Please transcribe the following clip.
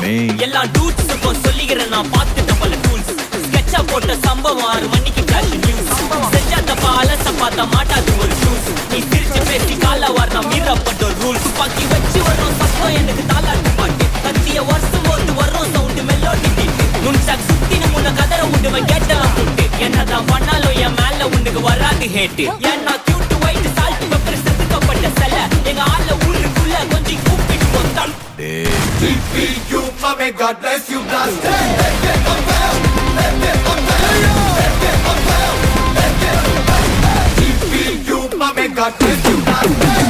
தெரியுமே. எல்லா டூட்ஸுக்கும் சொல்லிக்கிறேன் நான் பார்த்துட்ட பல டூல்ஸ். ஸ்கெட்சா போட்ட சம்பவம் 6 மணிக்கு ஃபிளாஷ் நியூஸ். செஞ்சா தப்பா அலச பார்த்தா மாட்டாது ஒரு ஷூஸ். நீ சிரிச்சு பேசி கால வாரினா மீறப்பட்ட ரூல்ஸ். துப்பாக்கி வச்சு வர்றோம் சத்தம் எனக்கு தாலாட்டு பாட்டு. கத்திய வருஷம் போட்டு வர்றோம் சவுண்டு மெல்லோடி பீட்டு. நுண்சாக் சுத்தின முன்ன கதற விடுவேன் கேட்டெல்லாம் போட்டு. என்னதான் பண்ணாலும் என் மேல உனக்கு வராது ஹேட்டு. ஏன்னா கியூட் ஒயிட் சால்ட் பெப்பர் செதுக்கப்பட்ட செல. எங்க ஆள ஊருக்குள்ள கொஞ்சம் கூப்பிட்டு வந்தான். TPU, may God bless you, blast. TPU, may God bless you, blast.